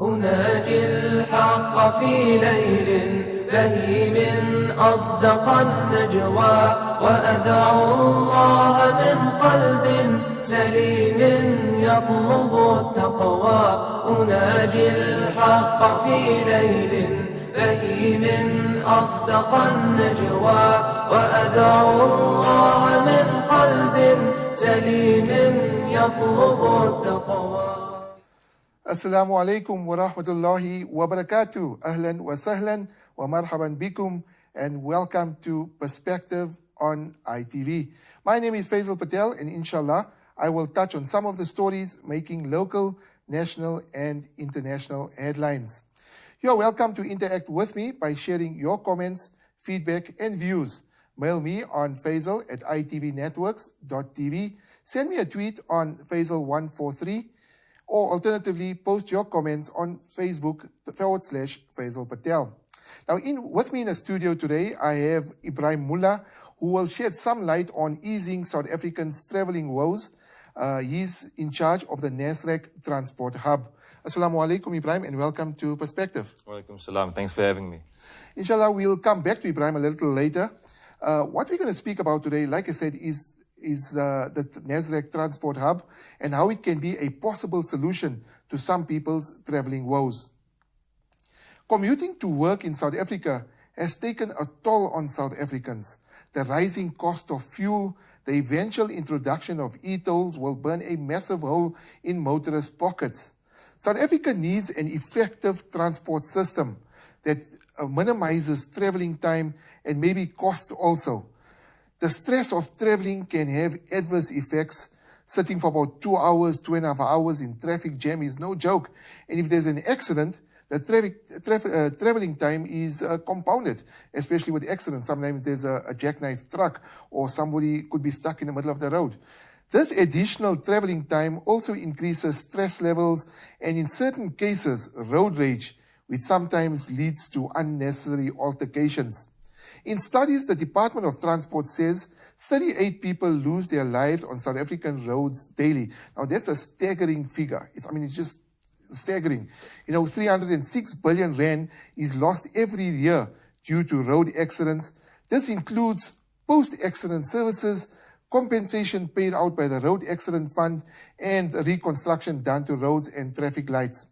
أناجي الحق في ليل بهيم أصدق النجوى وأدعو الله من قلب سليم يطلب التقوى أناجي الحق في ليل بهيم أصدق النجوى وأدعو الله من قلب سليم يطلب التقوى. Assalamu alaikum wa rahmatullahi wa barakatuh. Ahlan wa sahlan wa marhaban bikum, and welcome to Perspective on ITV. My name is Faizel Patel, and inshallah, I will touch on some of the stories making local, national, and international headlines. You are welcome to interact with me by sharing your comments, feedback, and views. Mail me on faisal@itvnetworks.tv. Send me a tweet on Faizel143. Or alternatively, post your comments on Facebook /Faizel Patel. Now, with me in the studio today, I have Ebrahim Moolla, who will shed some light on easing South Africans' traveling woes. He's in charge of the Nasrec Transport Hub. Assalamu alaikum, Ebrahim, and welcome to Perspective. Walaikum salam. Thanks for having me. Inshallah, we'll come back to Ebrahim a little later. What we're going to speak about today, like I said, is the Nasrec Transport Hub and how it can be a possible solution to some people's traveling woes. Commuting to work in South Africa has taken a toll on South Africans. The rising cost of fuel, the eventual introduction of e-tolls will burn a massive hole in motorists' pockets. South Africa needs an effective transport system that minimizes traveling time and maybe cost also. The stress of traveling can have adverse effects. Sitting for about 2 hours, 2.5 hours in traffic jam is no joke. And if there's an accident, the traveling time is compounded, especially with accidents. Sometimes there's a jackknife truck or somebody could be stuck in the middle of the road. This additional traveling time also increases stress levels and in certain cases, road rage, which sometimes leads to unnecessary altercations. In studies, the Department of Transport says 38 people lose their lives on South African roads daily. Now, that's a staggering figure. It's just staggering. 306 billion rand is lost every year due to road accidents. This includes post-accident services, compensation paid out by the Road Accident Fund, and reconstruction done to roads and traffic lights.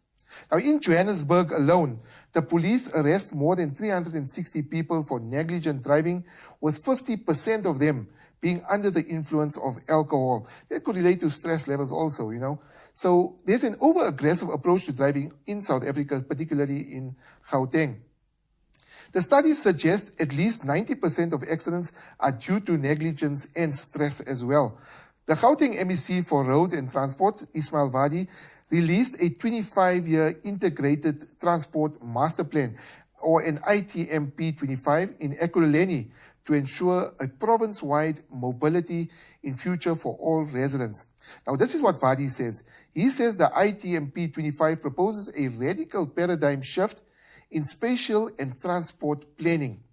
Now, in Johannesburg alone, the police arrest more than 360 people for negligent driving, with 50% of them being under the influence of alcohol. That could relate to stress levels also, So there's an over-aggressive approach to driving in South Africa, particularly in Gauteng. The studies suggest at least 90% of accidents are due to negligence and stress as well. The Gauteng MEC for Roads and Transport, Ismail Wadi, released a 25-year integrated transport master plan, or an ITMP25, in Ekurhuleni to ensure a province-wide mobility in future for all residents. Now, this is what Wadi says. He says the ITMP25 proposes a radical paradigm shift in spatial and transport planning.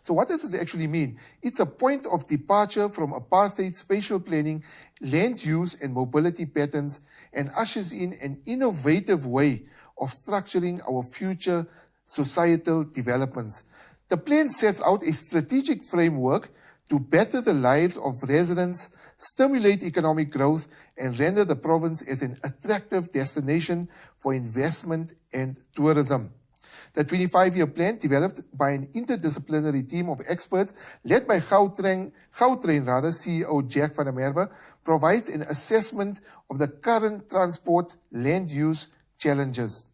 So what does this actually mean? It's a point of departure from apartheid spatial planning, land use and mobility patterns, and ushers in an innovative way of structuring our future societal developments. The plan sets out a strategic framework to better the lives of residents, stimulate economic growth, and render the province as an attractive destination for investment and tourism. The 25-year plan, developed by an interdisciplinary team of experts led by Gautrain CEO Jack van der Merwe, provides an assessment of the current transport land use challenges.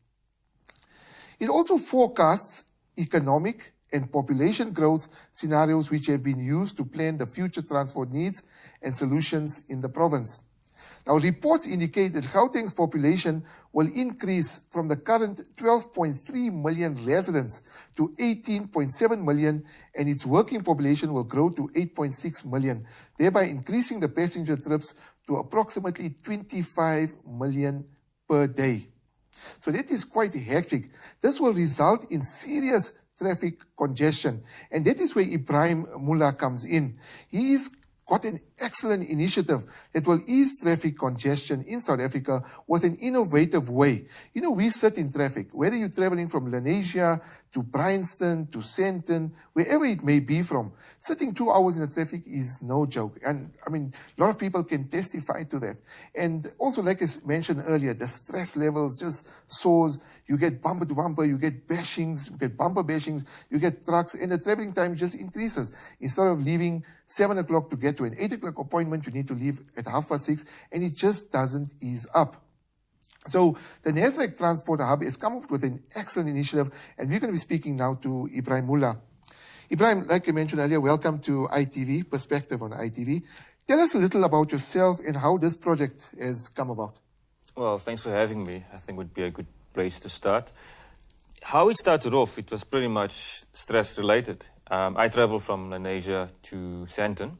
It also forecasts economic and population growth scenarios which have been used to plan the future transport needs and solutions in the province. Now, reports indicate that Gauteng's population will increase from the current 12.3 million residents to 18.7 million, and its working population will grow to 8.6 million, thereby increasing the passenger trips to approximately 25 million per day. So that is quite hectic. This will result in serious traffic congestion, and that is where Ebrahim Moolla comes in. He is got an excellent initiative that will ease traffic congestion in South Africa with an innovative way. You know, we sit in traffic, whether you're traveling from Lenasia to Bryanston to Sandton, wherever it may be from. Sitting 2 hours in the traffic is no joke. And I mean, a lot of people can testify to that. And also, like I mentioned earlier, the stress levels just soars. You get bumper to bumper, you get bashings, you get bumper bashings, you get trucks, and the traveling time just increases. Instead of leaving 7 o'clock to get to an 8 o'clock appointment, you need to leave at 6:30, and it just doesn't ease up. So the Nasrec Transport Hub has come up with an excellent initiative, and we're going to be speaking now to Ebrahim Moolla. Ebrahim, like I mentioned earlier, welcome to ITV, Perspective on ITV. Tell us a little about yourself and how this project has come about. Well, thanks for having me. I think it would be a good place to start. How it started off, it was pretty much stress-related. I travel from Lenasia to Sandton,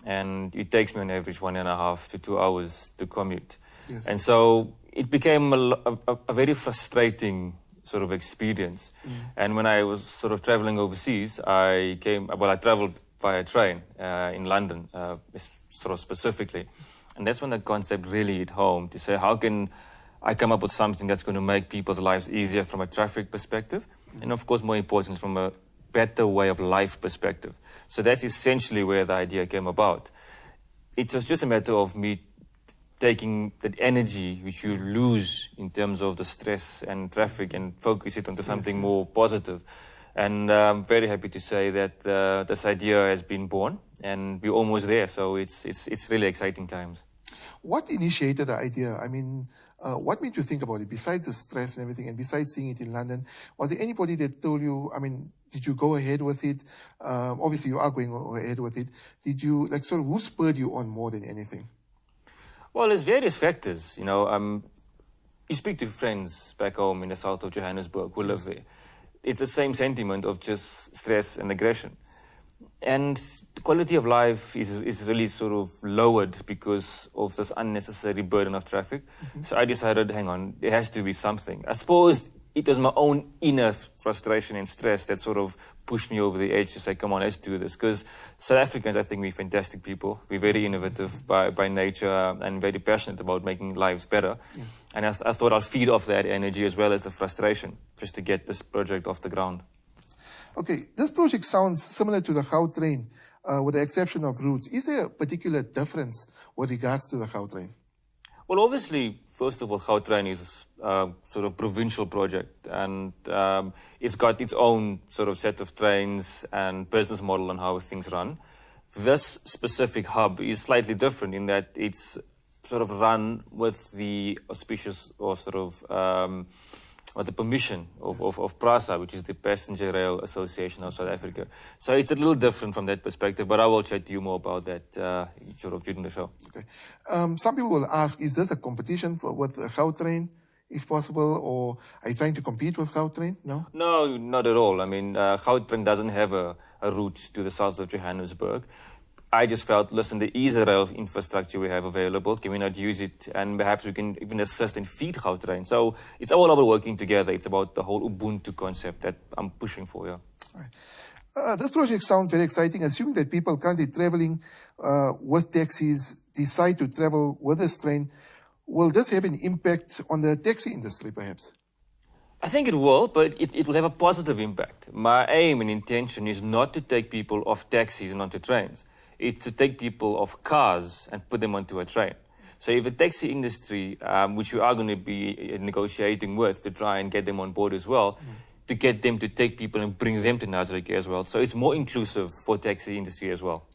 and it takes me on average 1.5 to 2 hours to commute. Yes. And so it became a very frustrating sort of experience. And when I was sort of traveling overseas, I traveled via train in London, sort of specifically. And that's when the concept really hit home, to say, how can I come up with something that's going to make people's lives easier from a traffic perspective, and of course, more important, from a better way of life perspective. So that's essentially where the idea came about. It was just a matter of me taking that energy which you lose in terms of the stress and traffic and focus it onto something more positive. And I'm very happy to say that this idea has been born, and we're almost there. So it's really exciting times. What initiated the idea? I mean, what made you think about it? Besides the stress and everything, and besides seeing it in London, was there anybody that told you, I mean, did you go ahead with it? Obviously, you are going ahead with it. Did you, like, sort of, who spurred you on more than anything? Well, there's various factors, you know. You speak to friends back home in the south of Johannesburg who live there. It's the same sentiment of just stress and aggression. And the quality of life is really sort of lowered because of this unnecessary burden of traffic. So I decided, hang on, there has to be something. I suppose it was my own inner frustration and stress that sort of pushed me over the edge to say, come on, let's do this. Because South Africans, I think we're fantastic people. We're very innovative by nature and very passionate about making lives better. Yes. And I thought I'll feed off that energy as well as the frustration just to get this project off the ground. Okay, this project sounds similar to the Gautrain, with the exception of routes. Is there a particular difference with regards to the Gautrain? Well, obviously, first of all, Gautrain is a sort of provincial project, and it's got its own sort of set of trains and business model on how things run. This specific hub is slightly different in that it's sort of run with the auspicious or sort of with the permission of PRASA, which is the Passenger Rail Association of South Africa. So it's a little different from that perspective, but I will chat to you more about that sort of during the show. Okay. Some people will ask, is this a competition with Gautrain, if possible, or are you trying to compete with Gautrain? No? No, not at all. I mean, Gautrain doesn't have a route to the south of Johannesburg. I just felt, listen, there is a rail infrastructure we have available. Can we not use it? And perhaps we can even assist and feed Gautrain. So it's all about working together. It's about the whole Ubuntu concept that I'm pushing for, yeah. All right. This project sounds very exciting. Assuming that people currently traveling with taxis decide to travel with this train, will this have an impact on the taxi industry, perhaps? I think it will, but it will have a positive impact. My aim and intention is not to take people off taxis and onto trains. It's to take people off cars and put them onto a train. So if the taxi industry, which we are going to be negotiating with to try and get them on board as well, to get them to take people and bring them to Nasrec as well. So it's more inclusive for taxi industry as well.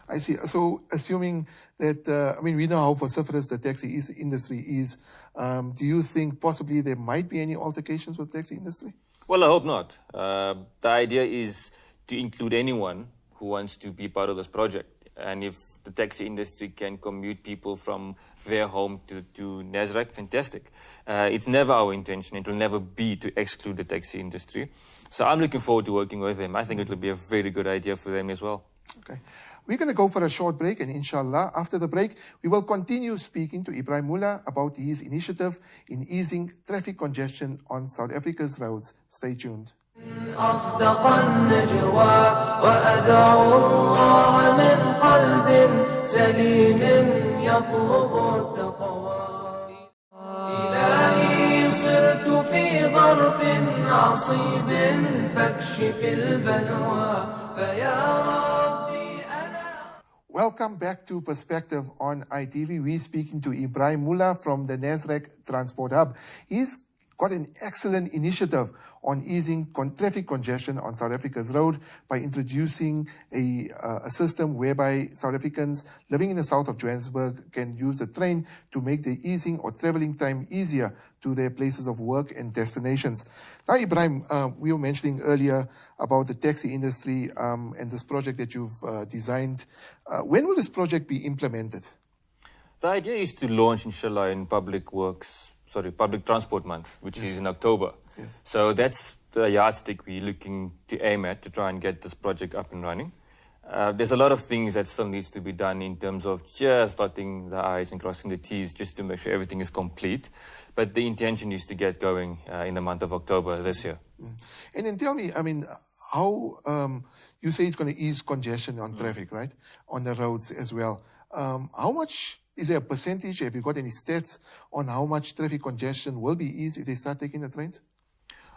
I see. So assuming that, I mean, we know how vociferous the taxi industry is. Do you think possibly there might be any altercations with the taxi industry? Well, I hope not. The idea is to include anyone who wants to be part of this project. And if the taxi industry can commute people from their home to Nasrec, fantastic. It's never our intention, it will never be to exclude the taxi industry. So I'm looking forward to working with them. I think it will be a very good idea for them as well. Okay. We're going to go for a short break, and inshallah, after the break, we will continue speaking to Ebrahim Moolla about his initiative in easing traffic congestion on South Africa's roads. Stay tuned. أصدق النجوى وأدعو الله من قلب سليم يطلب التقوى إلهي صرت في ظرف عصيب فاكشف البلوى فيا ربي أنا. Welcome back to Perspective on ITV. We're speaking to Ebrahim Moolla from the Nasrec Transport Hub. He's got an excellent initiative on easing traffic congestion on South Africa's road by introducing a system whereby South Africans living in the south of Johannesburg can use the train to make the easing or traveling time easier to their places of work and destinations. Now, Ebrahim, we were mentioning earlier about the taxi industry and this project that you've designed. When will this project be implemented? The idea is to launch, inshallah, in Public Transport Month, which is in October. Yes. So that's the yardstick we're looking to aim at to try and get this project up and running. There's a lot of things that still needs to be done in terms of just dotting the I's and crossing the T's just to make sure everything is complete. But the intention is to get going in the month of October this year. And then tell me, I mean, how you say it's going to ease congestion on traffic, right? On the roads as well. How much, is there a percentage? Have you got any stats on how much traffic congestion will be eased if they start taking the trains?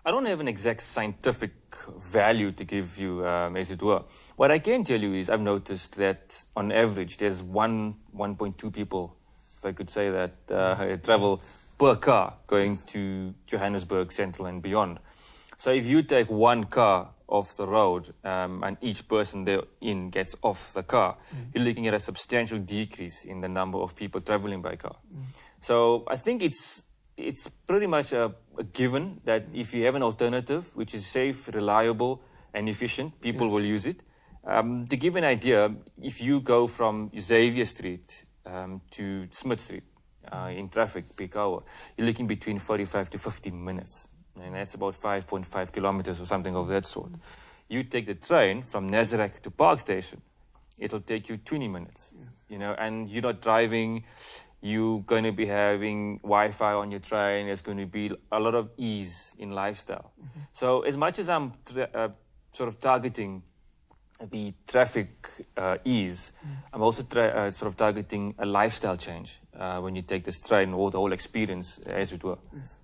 I don't have an exact scientific value to give you, as it were. What I can tell you is I've noticed that on average there's 1.2 people, if I could say that, travel per car going to Johannesburg Central and beyond. So if you take one car off the road and each person therein gets off the car, you're looking at a substantial decrease in the number of people traveling by car. So I think it's pretty much a given that if you have an alternative which is safe, reliable and efficient, people will use it. To give an idea, if you go from Xavier Street to Smith Street in traffic peak hour, you're looking between 45 to 50 minutes. And that's about 5.5 kilometers or something of that sort. You take the train from Nasrec to Park Station, it'll take you 20 minutes. You know, and you're not driving, you're going to be having Wi-Fi on your train, there's going to be a lot of ease in lifestyle. So as much as I'm sort of targeting the traffic ease, I'm also sort of targeting a lifestyle change when you take this train or the whole experience, as it were. Yes.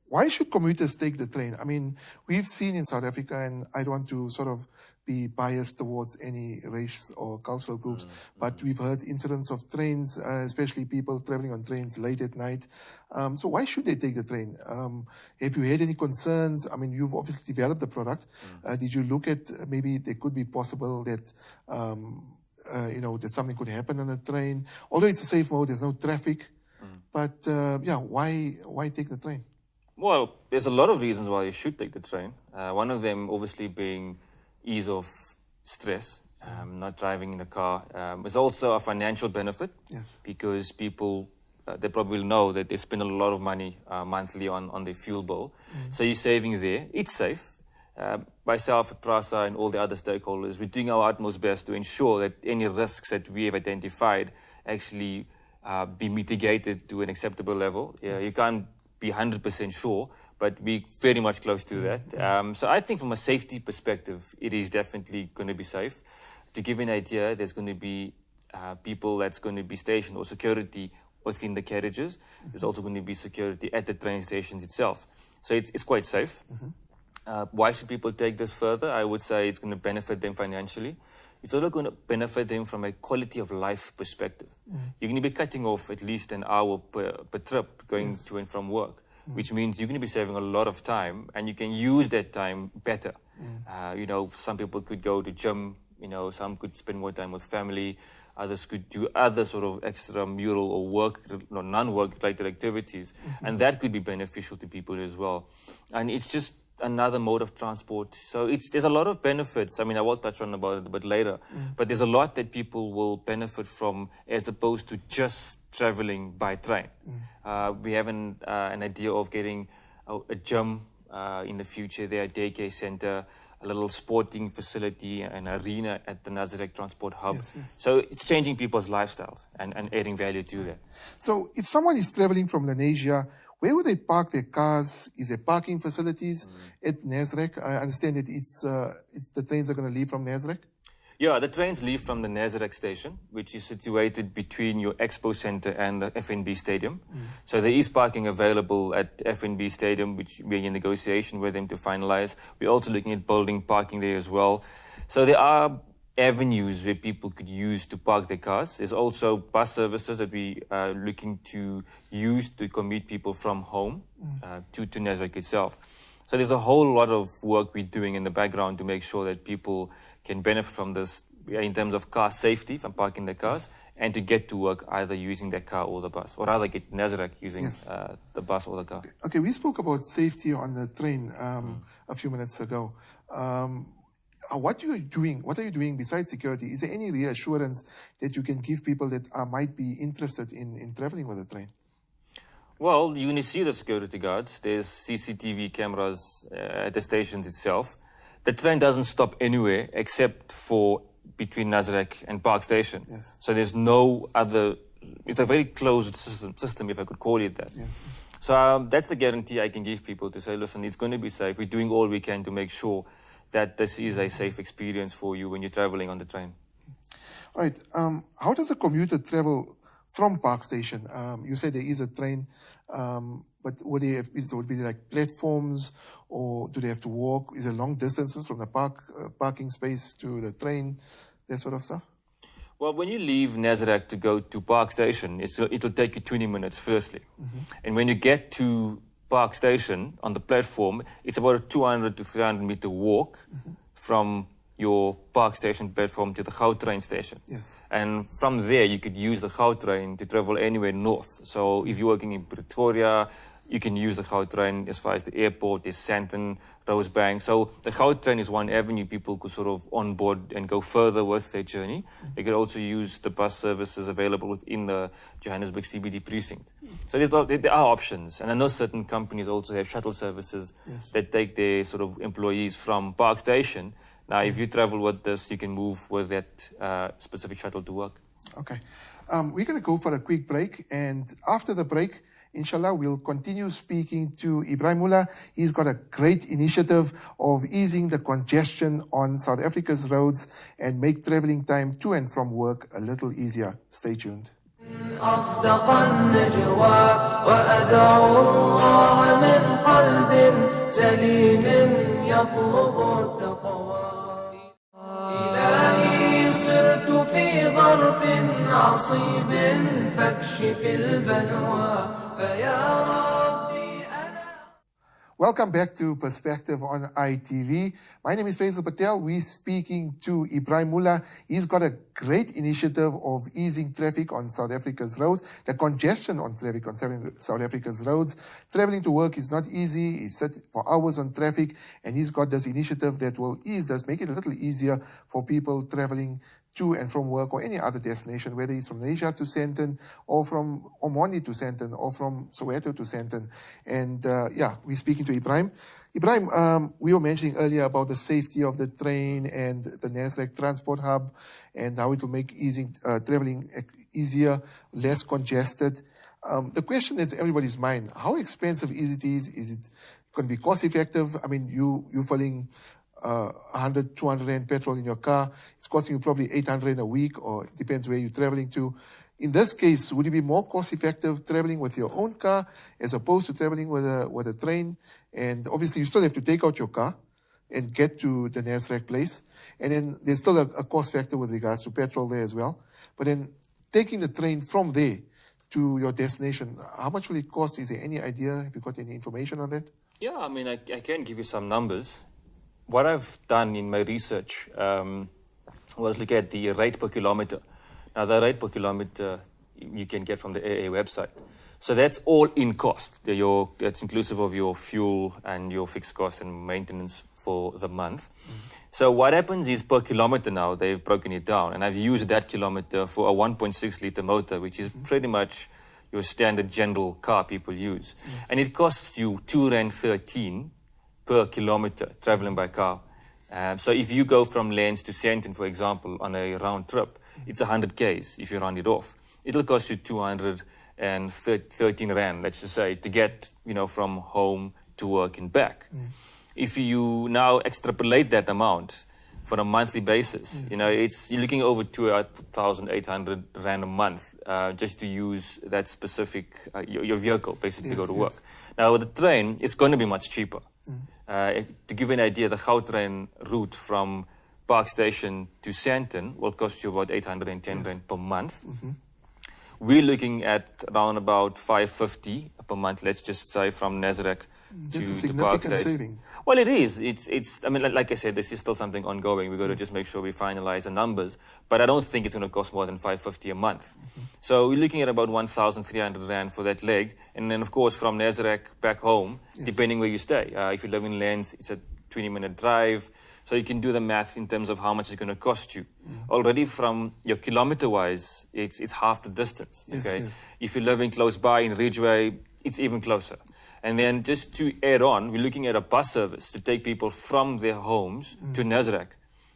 Why should commuters take the train? I mean, we've seen in South Africa, and I don't want to sort of be biased towards any race or cultural groups, but we've heard incidents of trains, especially people traveling on trains late at night. So why should they take the train? Have you had any concerns? I mean, you've obviously developed the product. Did you look at maybe there could be possible that, you know, that something could happen on a train? Although it's a safe mode, there's no traffic. But, yeah, why take the train? Well, there's a lot of reasons why you should take the train. One of them obviously being ease of stress, not driving in the car. There's also a financial benefit because people, they probably know that they spend a lot of money monthly on their fuel bill. So you're saving there. It's safe. Myself, at PRASA and all the other stakeholders, we're doing our utmost best to ensure that any risks that we have identified actually be mitigated to an acceptable level. You can't be 100% sure, but we're very much close to that. So I think from a safety perspective, it is definitely going to be safe. To give an idea, there's going to be people that's going to be stationed or security within the carriages. There's also going to be security at the train stations itself. So it's quite safe. Why should people take this further? I would say it's going to benefit them financially. It's also going to benefit them from a quality of life perspective. You're going to be cutting off at least an hour per trip going to and from work, which means you're going to be saving a lot of time and you can use that time better. You know, some people could go to gym, you know, some could spend more time with family, others could do other sort of extramural or work or non-work related activities, and that could be beneficial to people as well. And it's just another mode of transport. So there's a lot of benefits. I mean, I will touch on about it a bit later, but there's a lot that people will benefit from as opposed to just traveling by train. We have an idea of getting a gym in the future there, a daycare center, a little sporting facility, an arena at the Nasrec Transport Hub. So it's changing people's lifestyles and adding value to that. So if someone is traveling from Lenasia, Where would they park their cars? Is there parking facilities at Nasrec? I understand that the trains are going to leave from Nasrec. Yeah, the trains leave from the Nasrec station, which is situated between your expo center and the FNB stadium. So there is parking available at FNB stadium, which we're in negotiation with them to finalize. We're also looking at building parking there as well. So there are avenues where people could use to park their cars. There's also bus services that we are looking to use to commute people from home to Nasrec itself. So there's a whole lot of work we're doing in the background to make sure that people can benefit from this in terms of car safety from parking their cars and to get to work either using their car or the bus, or rather get Nasrec using the bus or the car. Okay, we spoke about safety on the train a few minutes ago. What are you doing besides security? Is there any reassurance that you can give people that might be interested in traveling with the train? Well, you can see the security guards. There's CCTV cameras at the stations itself. The train doesn't stop anywhere except for between Nasrec and Park Station. Yes. So there's no other, it's a very closed system, if I could call it that. Yes. So that's the guarantee I can give people to say, listen, it's going to be safe. We're doing all we can to make sure that this is a safe experience for you when you're traveling on the train. All right. How does a commuter travel from Park Station? You said there is a train, but would it be like platforms, or do they have to walk? Is there long distances from the parking space to the train, that sort of stuff? Well, when you leave Nasrec to go to Park Station, it'll take you 20 minutes, firstly. And when you get to Park Station on the platform, it's about a 200 to 300 meter walk from your Park Station platform to the Gautrain station. Yes. And from there, you could use the Gautrain to travel anywhere north. So if you're working in Pretoria, you can use the Gautrain as far as the airport, there's Sandton, Rosebank. So the Gautrain is one avenue people could sort of onboard and go further with their journey. They could also use the bus services available within the Johannesburg CBD precinct. So there are options. And I know certain companies also have shuttle services that take their sort of employees from Park Station. Now, if you travel with this, you can move with that specific shuttle to work. Okay. We're going to go for a quick break. And after the break, inshallah, we'll continue speaking to Ebrahim Moolla. He's got a great initiative of easing the congestion on South Africa's roads and make traveling time to and from work a little easier. Stay tuned. أصدق النجوى وأدعو الله من قلب سليم يطلب التقوى إلهي صرت في ظرف عصيب فاكشف البلوى فيا ربي أنا. Welcome back to Perspective on ITV. My name is Faizel Patel. We're speaking to Ebrahim Moolla. He's got a great initiative of easing traffic on South Africa's roads, the congestion on traffic on South Africa's roads. Traveling to work is not easy. He sits for hours on traffic, and he's got this initiative that will ease this, make it a little easier for people traveling to and from work or any other destination, whether it's from Asia to Sandton or from Omondi to Sandton or from Soweto to Sandton. And we're speaking to Ebrahim. Ebrahim, we were mentioning earlier about the safety of the train and the Nasrec transport hub and how it will make traveling easier, less congested. The question that's in everybody's mind, how expensive is it? Is it going to be cost effective? I mean, you're filling 100, 200 Rand petrol in your car. It's costing you probably 800 Rand a week, or it depends where you're traveling to. In this case, would it be more cost effective traveling with your own car as opposed to traveling with a train? And obviously you still have to take out your car and get to the Nasrec place. And then there's still a cost factor with regards to petrol there as well. But then taking the train from there to your destination, how much will it cost? Is there any idea? Have you got any information on that? Yeah, I mean, I can give you some numbers. What I've done in my research was look at the rate per kilometer. Now, the rate per kilometer you can get from the AA website. So that's all in cost. That's inclusive of your fuel and your fixed costs and maintenance for the month. So what happens is per kilometer now, they've broken it down. And I've used that kilometer for a 1.6 litre motor, which is pretty much your standard general car people use. And it costs you 2.13 Rand per kilometer traveling by car. So if you go from Lens to Sandton, for example, on a round trip, it's 100 Ks if you round it off. It'll cost you 2.13 and 13 Rand, let's just say, to get, from home to work and back. If you now extrapolate that amount for a monthly basis, you're looking over 2,800 Rand a month just to use that specific, your vehicle, basically, to go to work. Now, with the train, it's going to be much cheaper. To give you an idea, the Gautrain route from Park Station to Sandton will cost you about 810 Rand per month. We're looking at around about 550 per month, let's just say, from Nasrec to Park Station. Saving. Well, it is. I mean, like I said, this is still something ongoing. We've got to just make sure we finalize the numbers. But I don't think it's going to cost more than 550 a month. So we're looking at about 1,300 Rand for that leg. And then, of course, from Nasrec back home, depending where you stay. If you live in Lens, it's a 20-minute drive. So you can do the math in terms of how much it's going to cost you. Already from your kilometer-wise, it's half the distance. Okay. If you're living close by in Ridgeway, it's even closer. And then just to add on, we're looking at a bus service to take people from their homes to Nasrec.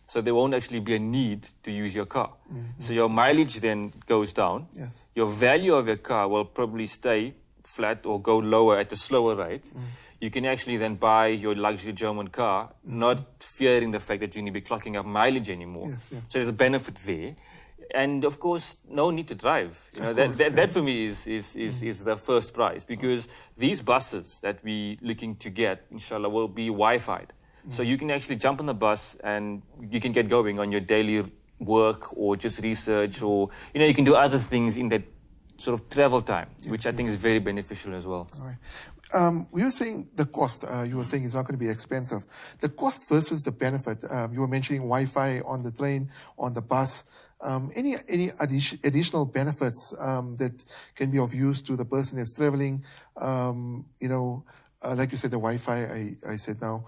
So there won't actually be a need to use your car. So your mileage then goes down. Your value of your car will probably stay flat or go lower at a slower rate. You can actually then buy your luxury German car, not fearing the fact that you need to be clocking up mileage anymore. So there's a benefit there. And of course, no need to drive. That for me is the first prize, because these buses that we're looking to get, inshallah, will be Wi-Fi'd. So you can actually jump on the bus and you can get going on your daily work or just research, or you can do other things in that sort of travel time, which I think is very beneficial as well. All right. We were saying the cost, you were saying it's not going to be expensive. The cost versus the benefit. You were mentioning Wi-Fi on the train, on the bus. Any additional benefits that can be of use to the person that's traveling? Like you said, the Wi-Fi, I said now.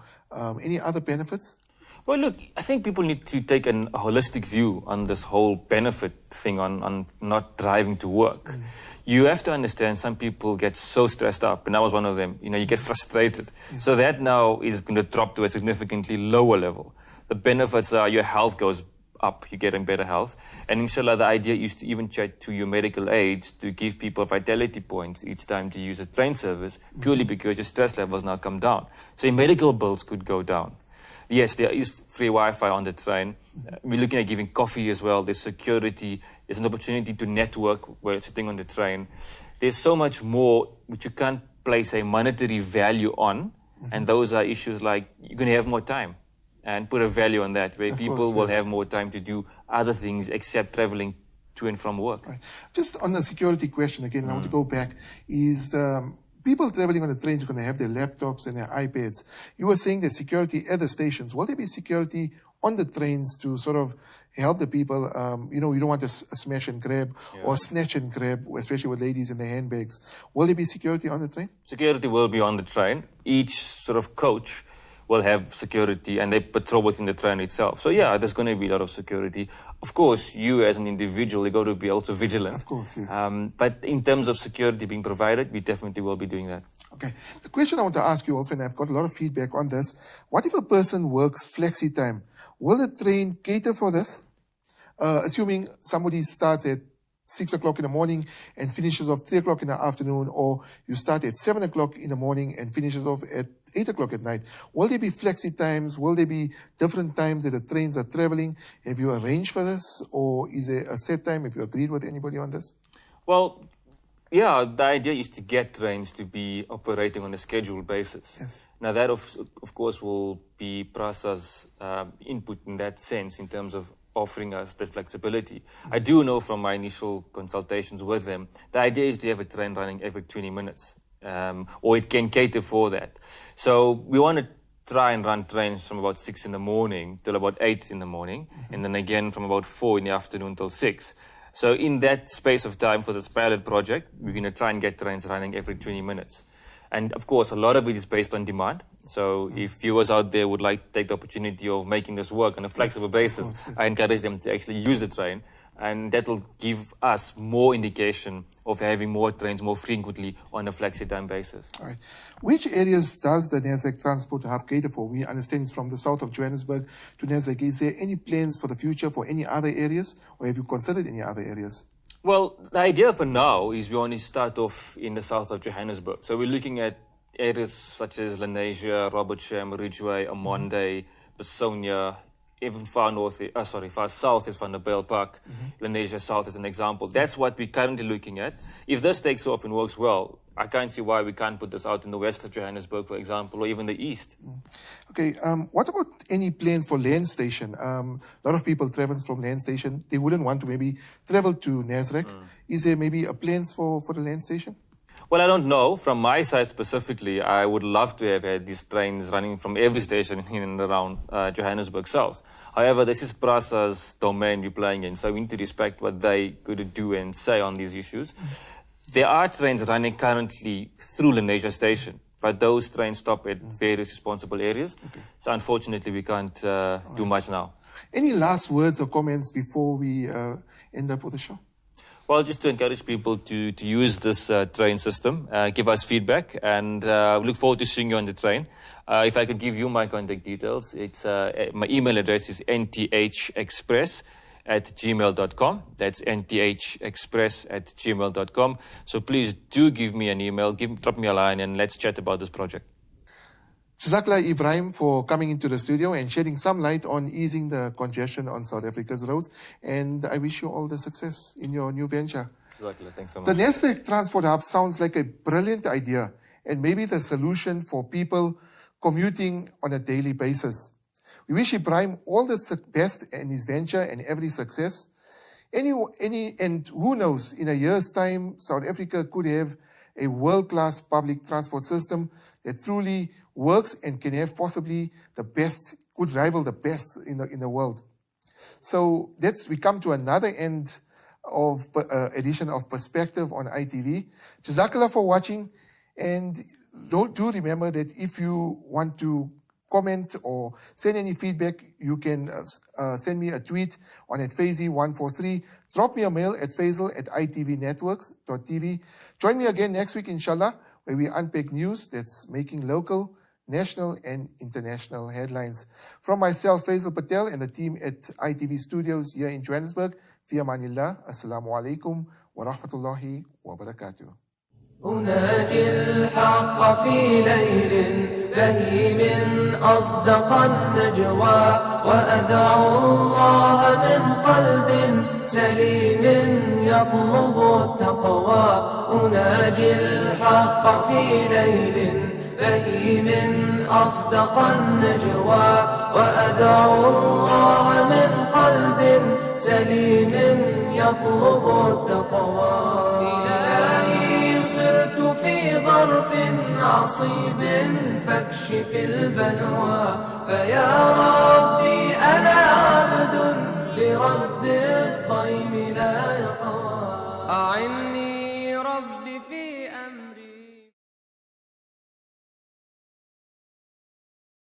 Any other benefits? Well, look, I think people need to take a holistic view on this whole benefit thing on not driving to work. You have to understand some people get so stressed up, and I was one of them. You get frustrated. So that now is going to drop to a significantly lower level. The benefits are your health goes up, you're getting better health. And inshallah, the idea is to even chat to your medical aides to give people vitality points each time to use a train service, purely because your stress levels now come down. So your medical bills could go down. Yes, there is free Wi-Fi on the train. We're looking at giving coffee as well. There's security. There's an opportunity to network while sitting on the train. There's so much more which you can't place a monetary value on. And those are issues like you're going to have more time. And put a value on that, where people will have more time to do other things except traveling to and from work. Right. Just on the security question again, I want to go back, is people traveling on the trains are going to have their laptops and their iPads. You were saying there's security at the stations. Will there be security on the trains to sort of help the people? You don't want a smash and grab or snatch and grab, especially with ladies in their handbags. Will there be security on the train? Security will be on the train. Each sort of coach will have security, and they patrol within the train itself. So yeah, there's going to be a lot of security. Of course, you as an individual, you got to be also vigilant. Of course, yes. But in terms of security being provided, we definitely will be doing that. Okay. The question I want to ask you also, and I've got a lot of feedback on this, what if a person works flexi time? Will the train cater for this? Assuming somebody starts at 6 o'clock in the morning and finishes off 3 o'clock in the afternoon, or you start at 7 o'clock in the morning and finishes off at 8 o'clock at night. Will there be flexi times? Will there be different times that the trains are traveling? Have you arranged for this, or is there a set time? Have you agreed with anybody on this? Well, yeah, the idea is to get trains to be operating on a scheduled basis. Yes. Now that, of course, will be PRASA's input in that sense, in terms of offering us that flexibility. I do know from my initial consultations with them, the idea is to have a train running every 20 minutes, or it can cater for that. So we want to try and run trains from about 6 in the morning till about 8 in the morning, and then again from about 4 in the afternoon till 6. So in that space of time for this pilot project, we're going to try and get trains running every 20 minutes. And of course, a lot of it is based on demand. So if viewers out there would like to take the opportunity of making this work on a flexible basis, I encourage them to actually use the train. And that will give us more indication of having more trains more frequently on a flexi-time basis. All right. Which areas does the Nasrec Transport Hub cater for? We understand it's from the south of Johannesburg to Nasrec. Is there any plans for the future for any other areas, or have you considered any other areas? Well, the idea for now is we only start off in the south of Johannesburg. So we're looking at areas such as Lenasia, Robertsham, Ridgeway, Amonde, Besonia, even far south is Van der Bijl Park, Lenasia South is an example. That's what we're currently looking at. If this takes off and works well, I can't see why we can't put this out in the west of Johannesburg, for example, or even the east. Okay, what about any plans for land station? A lot of people travel from land station. They wouldn't want to maybe travel to Nasrec. Is there maybe a plans for the land station? Well, I don't know. From my side specifically, I would love to have had these trains running from every station in and around Johannesburg South. However, this is PRASA's domain we're playing in, so we need to respect what they could do and say on these issues. There are trains running currently through Lenasia Station, but those trains stop at various responsible areas. So unfortunately, we can't do much now. Any last words or comments before we end up with the show? Well, just to encourage people to use this train system, give us feedback, and we look forward to seeing you on the train. If I could give you my contact details, it's my email address is nthexpress@gmail.com. That's nthexpress@gmail.com. So please do give me an email, drop me a line, and let's chat about this project. Jazakallah Ebrahim for coming into the studio and shedding some light on easing the congestion on South Africa's roads. And I wish you all the success in your new venture. Jazakallah, thanks so much. The Nasrec Transport Hub sounds like a brilliant idea and maybe the solution for people commuting on a daily basis. We wish Ebrahim all the best in his venture and every success. And who knows, in a year's time, South Africa could have a world-class public transport system that truly works and can have possibly the best, could rival the best in the world. So we come to another end of edition of Perspective on ITV. Jazakallah for watching, and do remember that if you want to comment or send any feedback, you can send me a tweet on @Faizel143. Drop me a mail at Faizel@itvnetworks.tv. Join me again next week, inshallah, where we unpack news that's making local, national and international headlines. From myself, Faizel Patel, and the team at ITV Studios here in Johannesburg, fi amanillah, assalamu alaikum wa rahmatullahi wa barakatuh. أناجي الحق في ليل بهيم أصدق النجوى وأدعو الله من قلب سليم يطلب التقوى أناجي الحق في ليل بهيم أصدق النجوى وأدعو الله من قلب سليم يطلب التقوى إلهي صرت في ظرف عصيب فاكشف البلوى فيا ربي أنا عبد لرد الضيم لا يقوى